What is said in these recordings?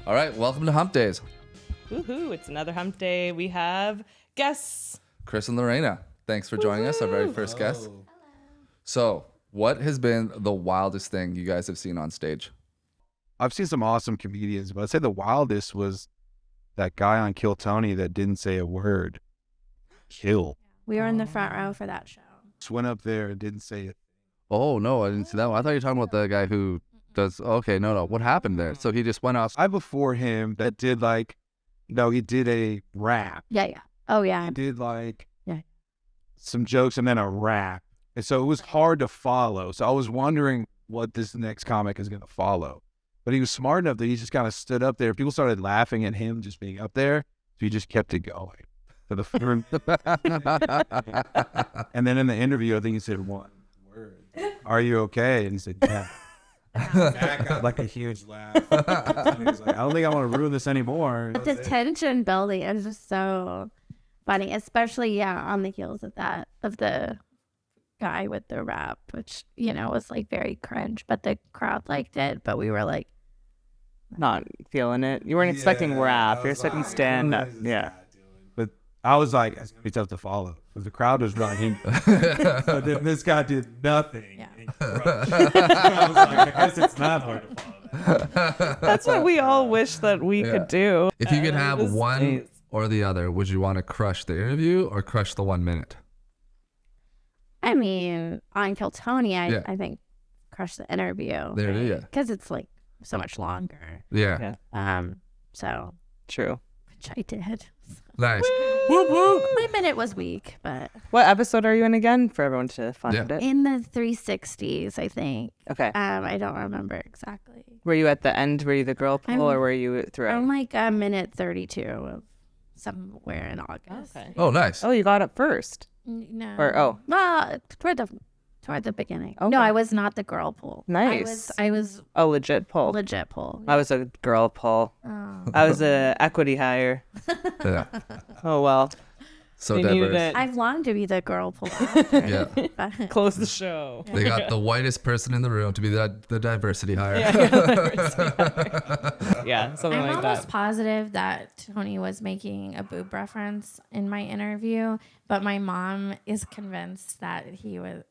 All right, welcome to Humpdays. Woohoo, it's another hump day. We have guests. Chris and Lorena, thanks for joining us, our very first guest. Hello. So, what has been the wildest thing you guys have seen on stage? I've seen some awesome comedians, but I'd say the wildest was that guy on Kill Tony that didn't say a word. Kill. We were in the front row for that show. Just went up there and didn't say it. Oh, no, I didn't see that one. I thought you were talking about the guy who does, okay, no. What happened there? So he just went off. I before him that did he did a rap. Yeah. Oh, yeah. He did some jokes and then a rap. And so it was hard to follow. So I was wondering what this next comic is going to follow. But he was smart enough that he just kind of stood up there. People started laughing at him just being up there. So he just kept it going. And then in the interview, I think he said one word. Are you okay? And he said, yeah. That got like a huge laugh. And he was like, I don't think I want to ruin this anymore. But the tension building is just so funny, especially, on the heels of the guy with the rap, which, was like very cringe, but the crowd liked it. But we were like, not feeling it. You weren't expecting rap. You're expecting stand up. Yeah. But I was like, it's going to be tough to follow because the crowd was running. But then this guy did nothing. Yeah. I was like, I guess it's not hard to follow. That's what we all wish that we could do. If you could have one or the other, would you want to crush the interview or crush the 1 minute? I mean, on Kill Tony, I think crush the interview. There it is, yeah. Because it's like so much longer. Yeah. So. True. Which I did. Nice. Whoop, whoop. My minute was weak, but. What episode are you in again for everyone to find it? In the 360s, I think. Okay. I don't remember exactly. Were you at the end? Were you the girl pool or were you throughout? I'm like a minute 32 of somewhere in August. Okay. Oh, nice. Oh, you got up first. No. Well, toward the beginning. Okay. No, I was not the girl pool. Nice. I was a legit pull. Legit pull. I was a girl pull. Oh. I was a equity hire. Yeah. Oh well. So diverse. I've longed to be the girl pull. Yeah. Close the show. They got the whitest person in the room to be the diversity hire. Yeah, something I'm like that. I'm almost positive that Tony was making a boob reference in my interview, but my mom is convinced that he was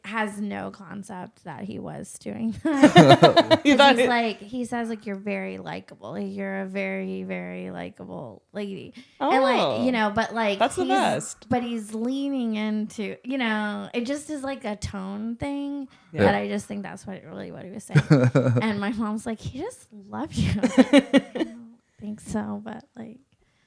has no concept that he was doing that. He says he says very likable. You're a very, very likable lady. Oh, and but that's the best. But he's leaning into, it just is like a tone thing. Yeah. But I just think that's what he was saying. And my mom's like, he just loved you. I don't think so, but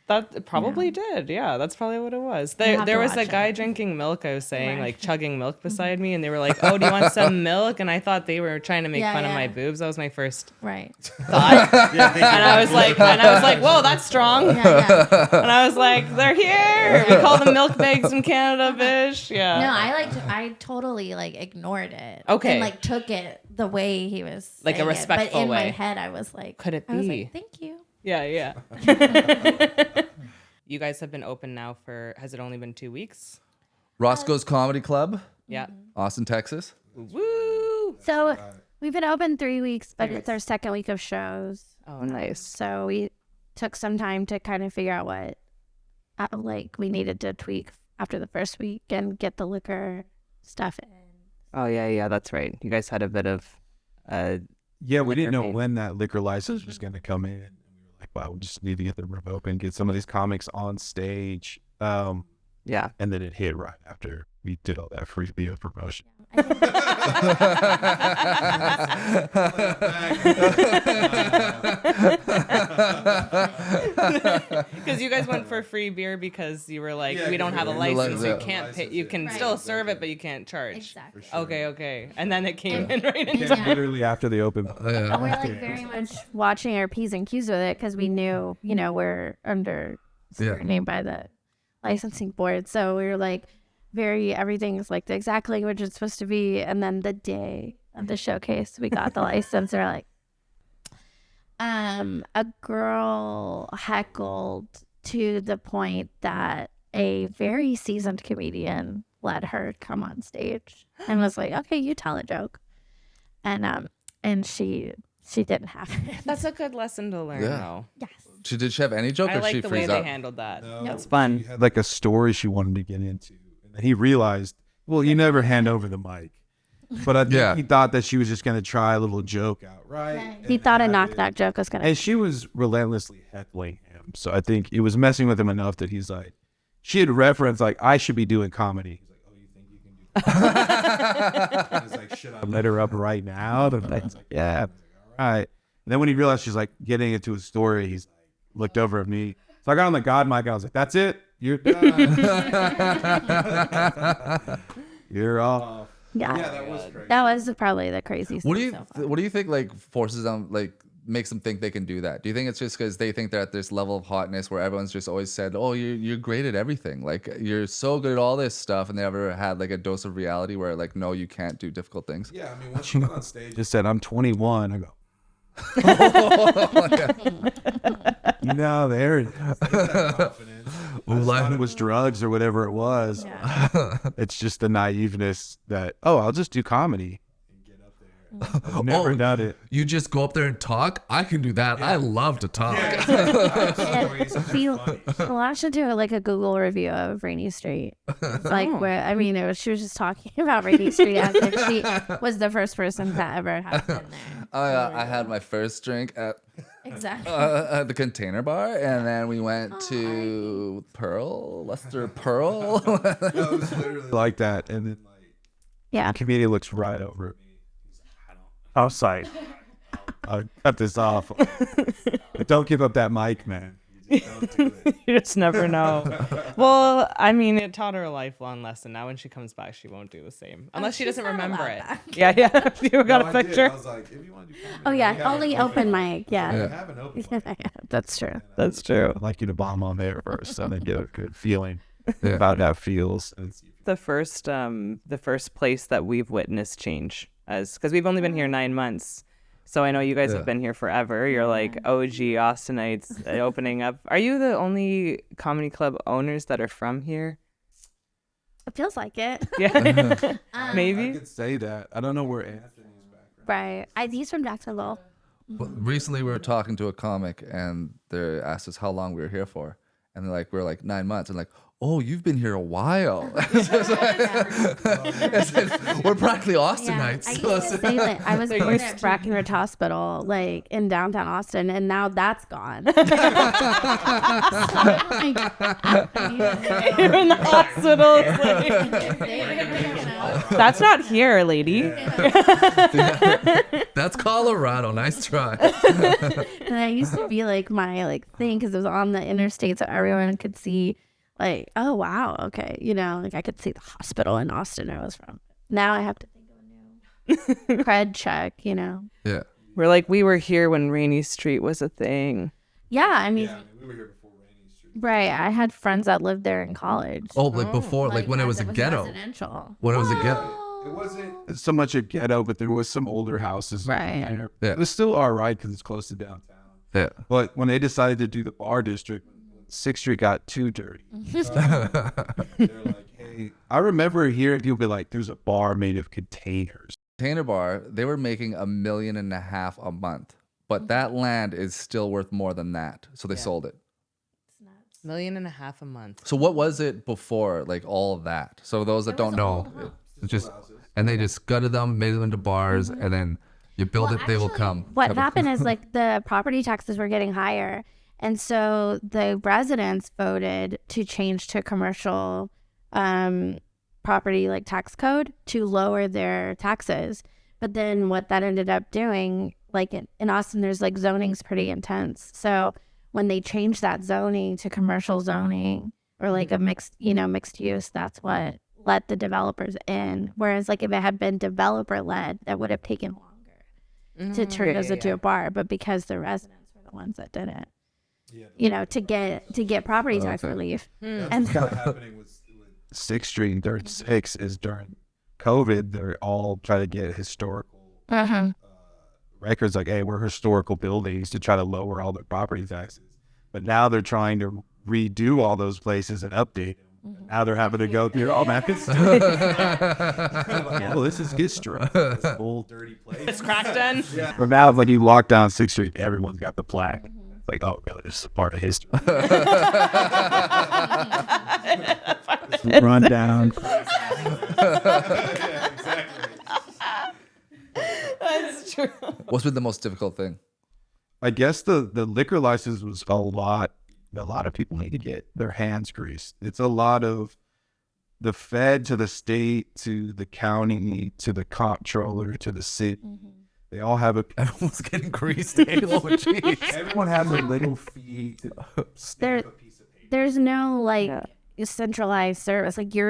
that probably did. Yeah, that's probably what it was. There was a guy drinking milk, I was saying, chugging milk beside me, and they were like, oh, do you want some milk? And I thought they were trying to make fun of my boobs. That was my first thought. And I was like, whoa, that's strong. Yeah. And I was like, they're here. We call them milk bags in Canada, bitch. Yeah. No, I totally ignored it. Okay. And took it the way he was like a respectful way. But in my head, I was like, could it be? I was like, thank you. Yeah. You guys have been open now has it only been 2 weeks? Roscoe's Comedy Club. Yeah. Austin, Texas. Woo! So we've been open 3 weeks, but it's our second week of shows. Oh, nice. So we took some time to kind of figure out what we needed to tweak after the first week and get the liquor stuff in. Oh, yeah, that's right. You guys had a bit of we didn't know when that liquor license was going to come in. Wow, we just need to get the room open, get some of these comics on stage. And then it hit right after we did all that free video promotion. Because you guys went for free beer because you were like, we don't have a license. You can't pay. You can still serve it, but you can't charge. Exactly. Sure. Okay. And then it came in right into literally after the open. And we're very much watching our P's and Q's with it because we knew, we're under scrutiny by the licensing board. So we were everything's the exact language it's supposed to be. And then the day of the showcase, we got the license. They're a girl heckled to the point that a very seasoned comedian let her come on stage and was like, okay, you tell a joke. And she she didn't have it. That's a good lesson to learn, though. Yes. Did she have any joke, I or like she the way freeze they out? handled that. No, That's fun. She had like a story she wanted to get into, and then he realized, well, you never hand over the mic. But I think he thought that she was just gonna try a little joke out, right? He thought a knock joke was gonna. And she was relentlessly heckling him, so I think it was messing with him enough that he's like, she had referenced like, I should be doing comedy. He's like, oh, you think you can do comedy? He's like, should I let her up right now? And I was like, yeah. Like, all right. And then when he realized she's like getting into a story, he's like looked over at me. So I got on the God mic. I was like, that's it. You're done. You're off. Yeah, that was crazy. That was probably the craziest. What do you so far. What do you think like forces them, like makes them think they can do that? Do you think it's just because they think they're at this level of hotness where everyone's just always said, oh, you're great at everything, like you're so good at all this stuff, and they ever had like a dose of reality where like, no, you can't do difficult things? Yeah, I mean, when she got on stage, just said, I'm 21. I go, no, there it is. It was drugs or whatever it was. Yeah. It's just the naiveness that, oh, I'll just do comedy and get up there. I've never done it. You just go up there and talk? I can do that. I love to talk. I should do like a Google review of Rainey Street. It's like where she was just talking about Rainey Street as if she was the first person that ever had been there. I had my first drink at the Container Bar, and then we went to Lester Pearl. It was literally like that, and then the comedian looks right over at me. He's like, I was like, I'll cut this off. But don't give up that mic, man. You just don't do it. You just never know. Well, I mean, it taught her a lifelong lesson. Now when she comes back, she won't do the same. Unless she doesn't remember it. Yeah. You got a picture? I was like, if you want to do comedy, Oh yeah, only open mic. Yeah. you have an open mic. That's true. That's true. I'd like you to bomb on there first so they get a good feeling about how it feels. The first place that we've witnessed change, because we've only been here 9 months. So I know you guys have been here forever. You're like OG Austinites opening up. Are you the only comedy club owners that are from here? It feels like it. Yeah. I Maybe. could say that. I don't know where Anthony's background. Right. He's from Jacksonville. Recently, we were talking to a comic, and they asked us how long we were here for, and they're like, we're like 9 months, and like, oh, you've been here a while. We're practically Austinites. I used to say that I was born at Brackenridge Hospital, like in downtown Austin, and now that's gone. You're in the hospital. That's not here, lady. That's Colorado. Nice try. And I used to be like my thing because it was on the interstate, so everyone could see. Like, oh wow, okay, I could see the hospital in Austin I was from. Now I have to think of a new cred check, Yeah. We're like, we were here when Rainey Street was a thing. Yeah, I mean, we were here before Rainey Street. right. I had friends that lived there in college. Oh, like before, like when it was a ghetto. Residential. When it was a ghetto. It wasn't so much a ghetto, but there was some older houses. Right. It was still all right because it's close to downtown. Yeah. But when they decided to do the bar district, 6th Street got too dirty. They're like, hey, I remember hearing people be like, there's a bar made of containers. Container Bar, they were making $1.5 million a month, but that land is still worth more than that. So they sold it. $1.5 million a month. So what was it before, like all of that? So those that don't know. It's just, and they just gutted them, made them into bars, and then you build it, they will come. What happened is the property taxes were getting higher. And so the residents voted to change to commercial property tax code to lower their taxes. But then what that ended up doing, in Austin, there's zoning's pretty intense. So when they changed that zoning to commercial zoning or a mixed use, that's what let the developers in. Whereas if it had been developer led, that would have taken longer to turn those into a bar. But because the residents were the ones that did it. To get property tax relief. And what's kind of happening with 6th Street and 36 is during COVID, they're all trying to get historical records hey, we're historical buildings to try to lower all their property taxes. But now they're trying to redo all those places and update them. Now they're having to go through all that. Oh, this is history. This old dirty place. It's cracked in. But now, like you walk down 6th Street, everyone's got the plaque. It's like, oh, really? This is a part of history. Run down. That's true. What's been the most difficult thing? I guess the liquor license was a lot of people need to get their hands greased. It's a lot of the Fed to the state to the county to the comptroller to the city. They all have Everyone's getting greased. Oh, jeez. everyone has a little fee to stamp a piece of paper. There's no like centralized service. Like you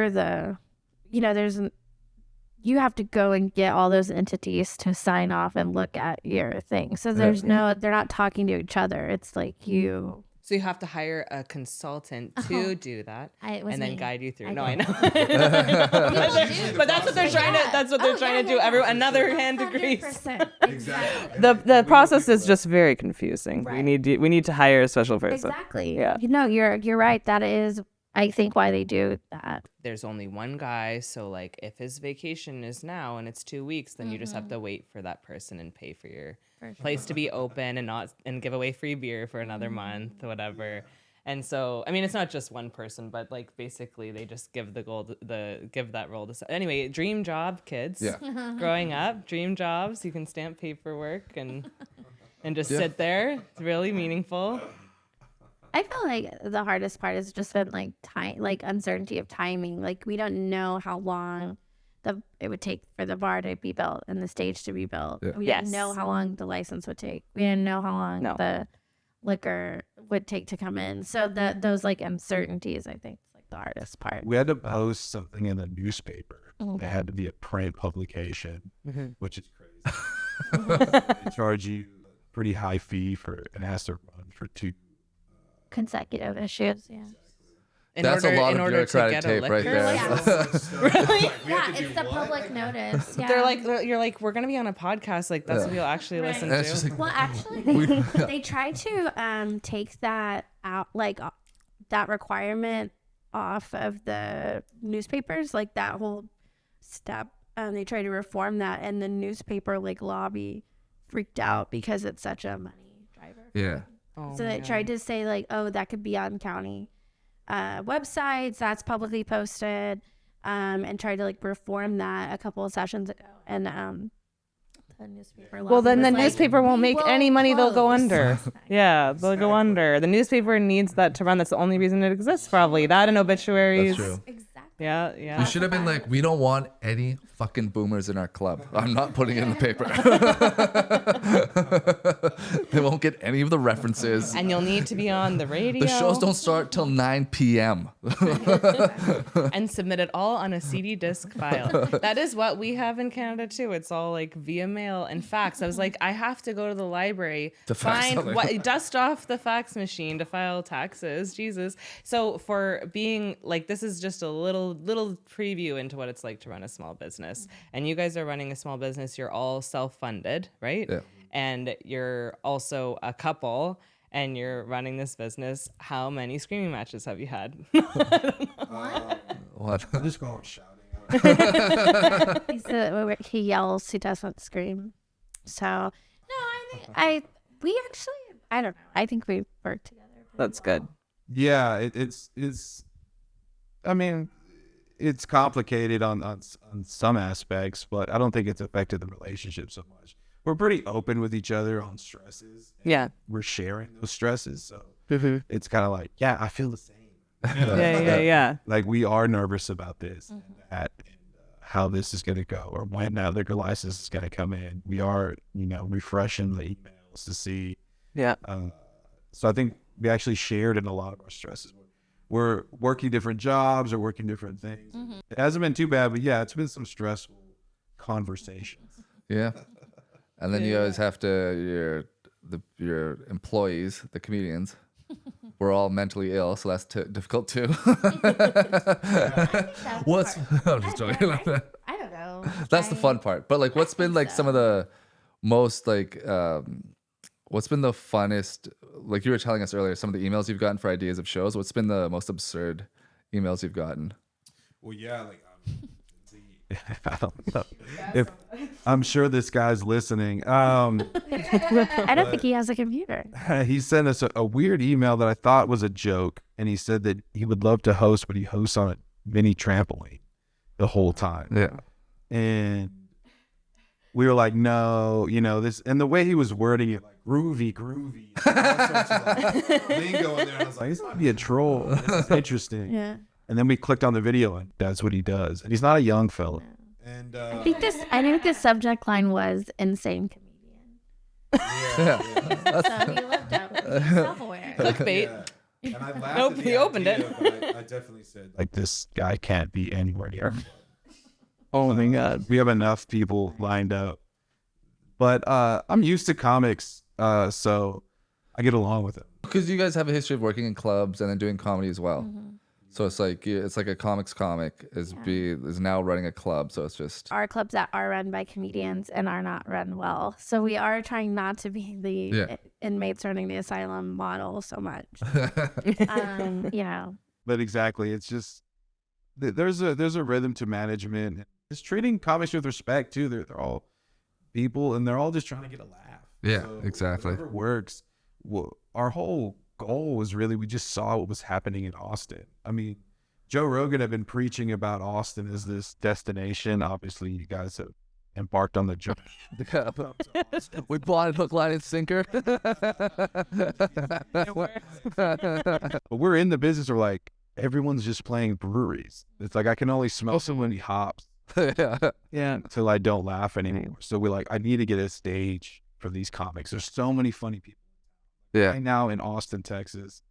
have to go and get all those entities to sign off and look at your thing. So they're not talking to each other. It's like you. So you have to hire a consultant to do that, and then guide you through. I know. People do, But that's what they're trying to. That's what they're trying to do. Another hand to grease. 100%. Exactly. The process is just very confusing. Right. We need to hire a special person. Exactly. Yeah. You're right. That is, I think, why they do that. There's only one guy, so like if his vacation is now and it's 2 weeks, then you just have to wait for that person and pay for your place to be open and give away free beer for another month, whatever. And so, I mean, it's not just one person, but like basically they just give that role to. Anyway, dream job, kids. Yeah. Growing up, dream jobs. You can stamp paperwork and just sit there. It's really meaningful. I feel like the hardest part has just been like uncertainty of timing. Like we don't know how long it would take for the bar to be built and the stage to be built. Yeah. We didn't know how long the license would take. We didn't know how long the liquor would take to come in. So those like uncertainties, I think, is like the hardest part. We had to post something in the newspaper. It had to be a print publication, which is crazy. They charge you a pretty high fee and it has to run for 2 consecutive issues. Yeah. That's a lot of bureaucratic tape right there. Really? Yeah, it's the public notice. Yeah. You're like, we're gonna be on a podcast. Like that's what you'll actually listen And it's to. just like, Well, actually, they tried to take that out, like that requirement off of the newspapers, like that whole step. They tried to reform that, and the newspaper like lobby freaked out because it's such a money driver. yeah. So they tried to say like, oh, that could be on county websites, that's publicly posted, and tried to like reform that a couple of sessions ago. And the newspaper. Well, then the newspaper won't make any money. They'll go close. under. Yeah, they'll go under. The newspaper needs that to run. That's the only reason it exists, probably. That and obituaries. That's true. Exactly. Yeah, yeah. You should have been like, we don't want any fucking boomers in our club. I'm not putting it in the paper. They won't get any of the references. And you'll need to be on the radio. The shows don't start till 9 p.m. And submit it all on a CD disc file. That is what we have in Canada too. It's all like via mail and fax. I was like, I have to go to the library To fax something. dust off the fax machine to file taxes. Jesus. So for being like, this is just a little preview into what it's like to run a small business. And you guys are running a small business. You're all self-funded, right? Yeah. And you're also a couple. And you're running this business. How many screaming matches have you had? What? I just call him shouting. He yells, he doesn't scream. So no, I don't know. I think we work together. That's good. Yeah, it's I mean, it's complicated on some aspects, but I don't think it's affected the relationship so much. We're pretty open with each other on stresses. Yeah. We're sharing those stresses. So it's kind of like, yeah, I feel the same. Yeah. Like we are nervous about this and that and how this is going to go or when that liquor license is going to come in. We are, refreshing the emails to see. Yeah. So I think we actually shared in a lot of our stresses. We're working different jobs or working different things. It hasn't been too bad, but yeah, it's been some stressful conversations. Yeah. And then you always have to, your employees, the comedians, we're all mentally ill, so that's difficult too. What's, I'm just joking. I don't know. That's the fun part. But like, what's been like some of the most like, what's been the funnest, like you were telling us earlier, some of the emails you've gotten for ideas of shows, what's been the most absurd emails you've gotten? Well, yeah, like I don't know. I'm sure this guy's listening. I don't think he has a computer. He sent us a weird email that I thought was a joke, and he said that he would love to host, but he hosts on a mini trampoline the whole time. Yeah. And we were like, no, this, and the way he was wording it, like groovy, all sorts of like lingo in there. And I was like, this might be a troll. This is interesting. Yeah. And then we clicked on the video, and that's what he does. And he's not a young fella. and I think the subject line was insane comedian. So he lived up. He's self-aware. Clickbait. And I laughed Nope, at the he opened idea, it. but I definitely said Like, this guy can't be anywhere near. Oh my God. We have enough people lined up. But I'm used to comics, so I get along with it. Because you guys have a history of working in clubs and then doing comedy as well. So it's like a comics comic is now running a club. So it's just Our clubs that are run by comedians and are not run well. So we are trying not to be the inmates running the asylum model so much. But exactly, it's just there's a rhythm to management. It's treating comics with respect too. They're all people, and they're all just trying to get a laugh. Yeah, So exactly. whatever works. Well, our whole goal was really, we just saw what was happening in Austin. I mean, Joe Rogan had been preaching about Austin as this destination. Obviously, you guys have embarked on the journey. we bought it hook, line, and sinker. But we're in the business where like everyone's just playing breweries. It's like I can only smell so many hops. Until I don't laugh anymore. So we're like, I need to get a stage for these comics. There's so many funny people. Right now in Austin, Texas,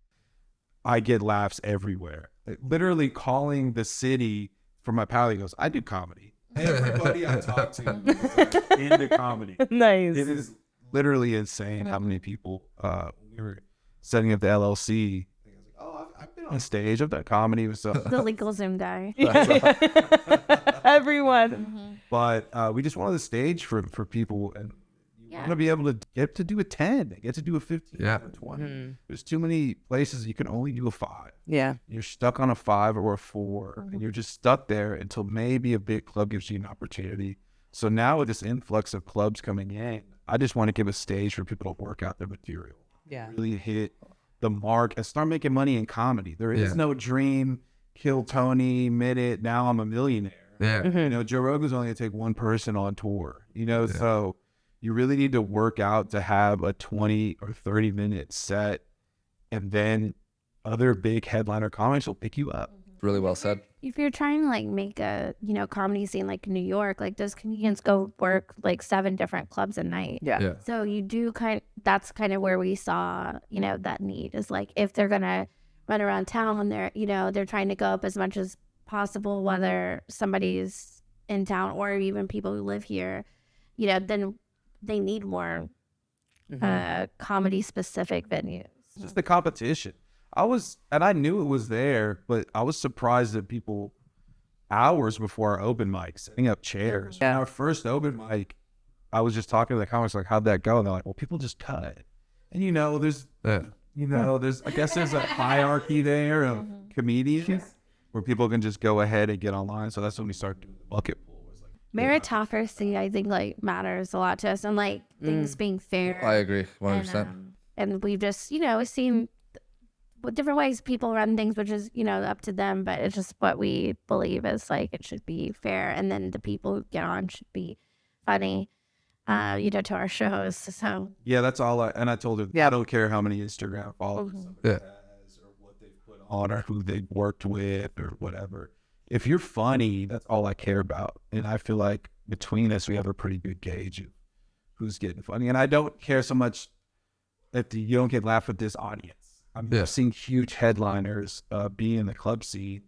I get laughs everywhere. Like, literally calling the city for my pal. He goes, I do comedy. Everybody I talk to is like, into comedy. Nice. It is literally insane how many people. We were setting up the LLC. I was like, oh, I've been on stage. I've done comedy with stuff. The legal Zoom guy. Everyone. But we just wanted the stage for people, and you want to be able to get to do a 10, get to do a 15, or 20. There's too many places you can only do a 5. Yeah. You're stuck on a 5 or a 4, and you're just stuck there until maybe a big club gives you an opportunity. So now with this influx of clubs coming in, I just want to give a stage for people to work out their material. Yeah. Really hit the mark and start making money in comedy. There is no dream, kill Tony, minute, now I'm a millionaire. Yeah. Joe Rogan's only going to take one person on tour, so you really need to work out to have a 20 or 30 minute set, and then other big headliner comics will pick you up. Really well said. If you're trying to like make a comedy scene like New York, like those comedians go work like 7 different clubs a night. Yeah. So you do that's kind of where we saw that need is like if they're gonna run around town, they're trying to go up as much as possible, whether somebody's in town or even people who live here, then they need more comedy specific venues. It's just the competition. I knew it was there, but I was surprised that people hours before our open mic setting up chairs. Yeah. Our first open mic, I was just talking to the comics like, how'd that go? And they're like, well, people just cut. And there's I guess there's a hierarchy there of comedians where people can just go ahead and get online. So that's when we started doing the bucket pool. Meritocracy, I think, like matters a lot to us, and like things being fair. I agree, 100%. And we've just, seen different ways people run things, which is, up to them. But it's just what we believe is like it should be fair, and then the people who get on should be funny, to our shows. So yeah, that's all. I told her, I don't care how many Instagram followers somebody has, or what they've put on, or who they've worked with, or whatever. If you're funny, that's all I care about. And I feel like between us, we have a pretty good gauge of who's getting funny. And I don't care so much if you don't get laughed with this audience. I've seen huge headliners be in the club scene,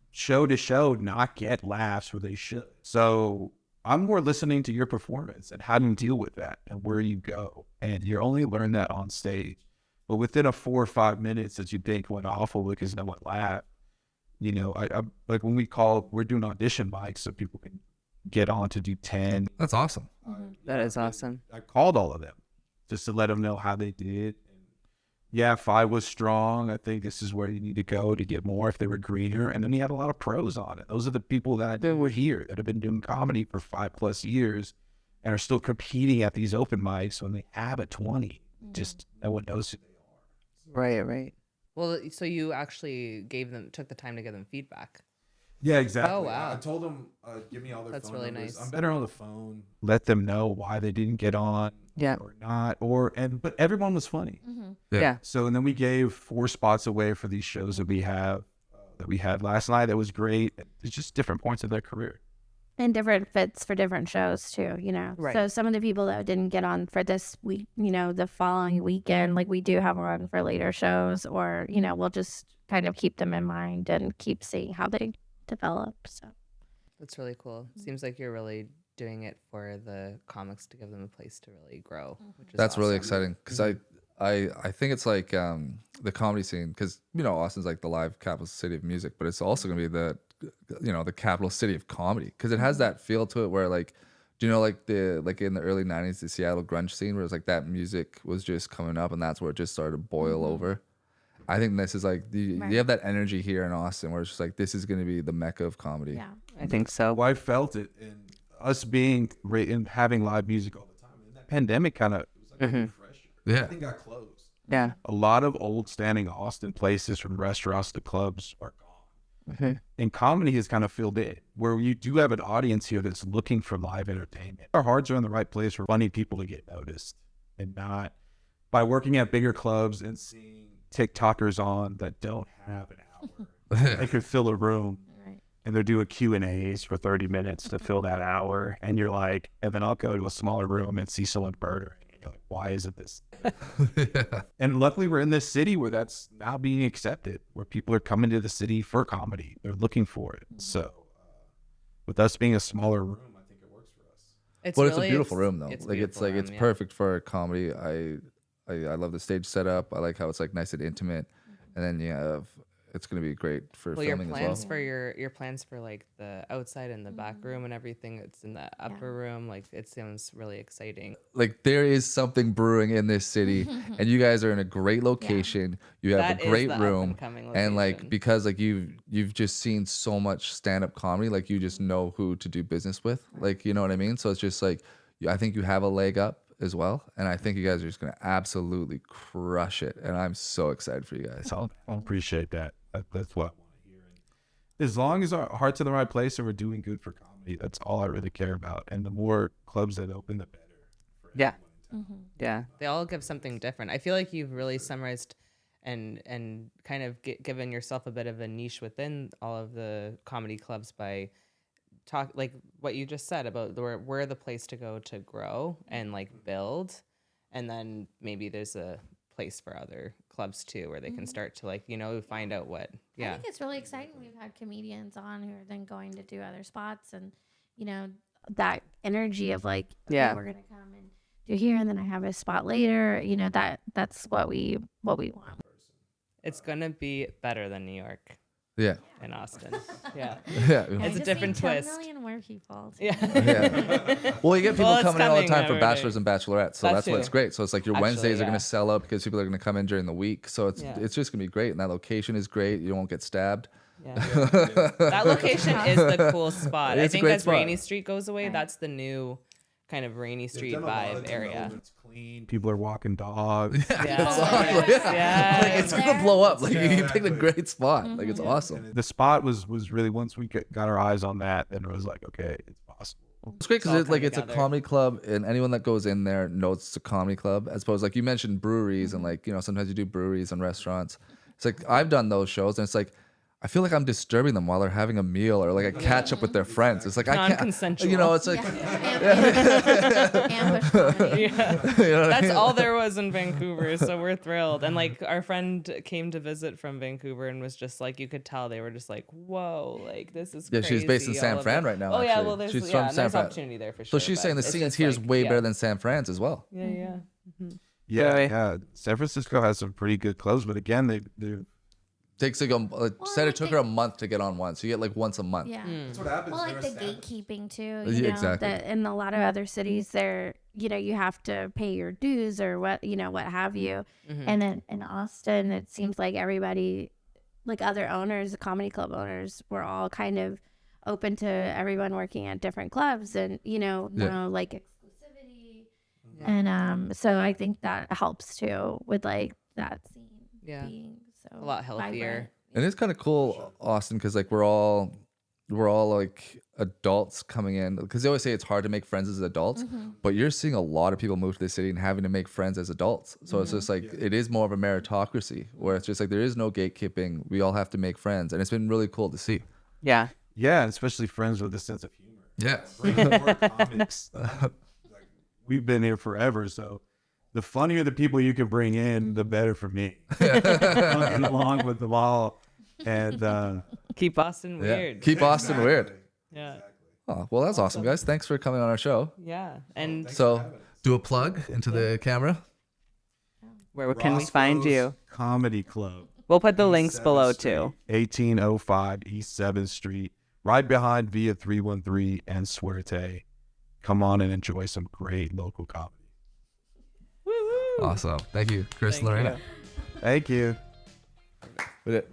show to show, not get laughs where they should. So I'm more listening to your performance and how do you deal with that and where you go. And you only learn that on stage. But within a 4 or 5 minutes that you think went awful because no one laughed, I like when we're doing audition mics so people can get on to do 10. That's awesome. That is awesome. I called all of them just to let them know how they did. Yeah, 5 was strong. I think this is where you need to go to get more if they were greener. And then he had a lot of pros on it. Those are the people that were here that have been doing comedy for 5+ years and are still competing at these open mics when they have a 20. Just no one knows who they are. Right. Well, so you actually took the time to give them feedback. Yeah, exactly. Oh, wow. I told them, give me all their That's phone really numbers. nice. I'm better on the phone. Let them know why they didn't get on Yeah. or not. But everyone was funny. Yeah. So, and then we gave 4 spots away for these shows that we have, that we had last night. That was great. It's just different points of their career. And different fits for different shows too, Right. So some of the people that didn't get on for this week, the following weekend, like we do have one for later shows, or, we'll just kind of keep them in mind and keep seeing how they develop. So That's really cool. Seems like you're really doing it for the comics to give them a place to really grow, which is That's really awesome. exciting because I think it's like the comedy scene, because Austin's like the live capital city of music, but it's also gonna be the capital city of comedy, because it has that feel to it where like, do you know, like in the early 90s, the Seattle grunge scene, where it's like that music was just coming up and that's where it just started to boil over. I think this is like you have that energy here in Austin where it's just like, this is going to be the mecca of comedy. yeah. I think so. Well, I felt it, and us being and having live music all the time. And that pandemic kind of was like a refresher. Yeah. Everything got closed. Yeah. A lot of old standing Austin places, from restaurants to clubs, are gone. And comedy has kind of filled it, where you do have an audience here that's looking for live entertainment. Our hearts are in the right place for funny people to get noticed, and not by working at bigger clubs and seeing TikTokers on that don't have an hour. They could fill a room. And they're doing Q&As for 30 minutes to fill that hour. And you're like, and then I'll go to a smaller room and see someone murdering. And you're like, why isn't this? And luckily we're in this city where that's now being accepted, where people are coming to the city for comedy. They're looking for it. So with us being a smaller room, I think it works for us. It's But really it's a beautiful room though. It's Like it's beautiful it's room, yeah. perfect for comedy. I love the stage setup. I like how it's like nice and intimate, and then you have, it's gonna be great for Well, your filming as plans well. for your plans for like the outside and the back room and everything that's in the upper room, like it sounds really exciting. Like there is something brewing in this city, and you guys are in a great location. You have That a is great the room, up-and-coming and like location. because like you've just seen so much stand-up comedy, like you just know who to do business with, like you know what I mean. So it's just like I think you have a leg up as well, and I think you guys are just gonna absolutely crush it, and I'm so excited for you guys. I appreciate that. That's what I want to hear. And as long as our heart's in the right place and we're doing good for comedy, that's all I really care about. And the more clubs that open, the better. Yeah. Yeah. They all give something different. I feel like you've really summarized and kind of given yourself a bit of a niche within all of the comedy clubs by like what you just said about we're the place to go to grow and like build, and then maybe there's a place for other clubs too where they can start to like find out what I think it's really exciting. We've had comedians on who are then going to do other spots, and that energy of like, okay, Yeah. we're gonna come and do here, and then I have a spot later. That's what we want. it's gonna be better than New York Yeah, and Austin. Yeah. yeah, It's a different twist. 10 million more people. Yeah. yeah. Well, you get people Well, it's coming in all the coming time for every bachelors day. and bachelorettes, so That that's what's too. great. So it's like your Actually, Wednesdays are yeah. gonna sell out because people are gonna come in during the week. So it's Yeah. it's just gonna be great, and that location is great. You won't get stabbed. Yeah. That location is the cool spot. I It's a think great as spot. Rainey Street goes away, that's the new kind of Rainey Street They've done a lot of vibe area. developments, clean. People are walking dogs. Yeah. Like it's gonna blow up. Like Yeah, you picked a exactly. great spot. Like it's awesome. The spot was really, once we got our eyes on that, then it was like, okay, it's possible. It's great all because it's like come it's a together. comedy club, and anyone that goes in there knows it's a comedy club. As opposed, like you mentioned breweries, and like sometimes you do breweries and restaurants. It's like I've done those shows, and it's like I feel like I'm disturbing them while they're having a meal, or like I catch up with their friends. It's like I can't, Non-consensual. it's like Ambush comedy. Yeah. That's all there was in Vancouver, so we're thrilled. And like our friend came to visit from Vancouver and was just like, you could tell they were just like, whoa, like this is Yeah, crazy. she's based in San all of Fran it. right now, Oh yeah, actually. well there's She's from San there's Fran. opportunity there for So sure. she's but saying the it's scenes just here is like, way yeah. better than San Fran's as well. Yeah. Yeah. San Francisco has some pretty good clubs, but again, Takes like said it took her a month to get on one, so you get like once a month. Yeah. That's what happens. Well, like the They're established. gatekeeping too. Yeah, You know, exactly. that- In a lot of other cities, there, you have to pay your dues or what have you. And in Austin, it seems like everybody, like other owners, comedy club owners, were all kind of open to everyone working at different clubs, and like exclusivity. And so I think that helps too with like that scene being so a lot healthier. vibrant. And it's kind of cool, Austin, because like we're all like adults coming in, because they always say it's hard to make friends as adults, but you're seeing a lot of people move to the city and having to make friends as adults. So it's just like it is more of a meritocracy where it's just like there is no gatekeeping. We all have to make friends, and it's been really cool to see. Yeah. Yeah, especially friends with a sense of humor. Yeah. Bringing more comics. Like, we've been here forever, so the funnier the people you can bring in, the better for me. Fucking along with them all, and Keep Austin Yeah. weird. Keep Austin weird. Yeah. Oh, well, that's awesome, guys. Thanks for coming on our show. Yeah. And So, Do a plug into the camera. Where can we find you? Comedy Club, We'll put the links 7th below Street, too. 1805 East 7th Street, right behind Via 313 and Suerte. Come on and enjoy some great local comedy. Awesome. Thank you, Chris and Lorena. Thank you. with it.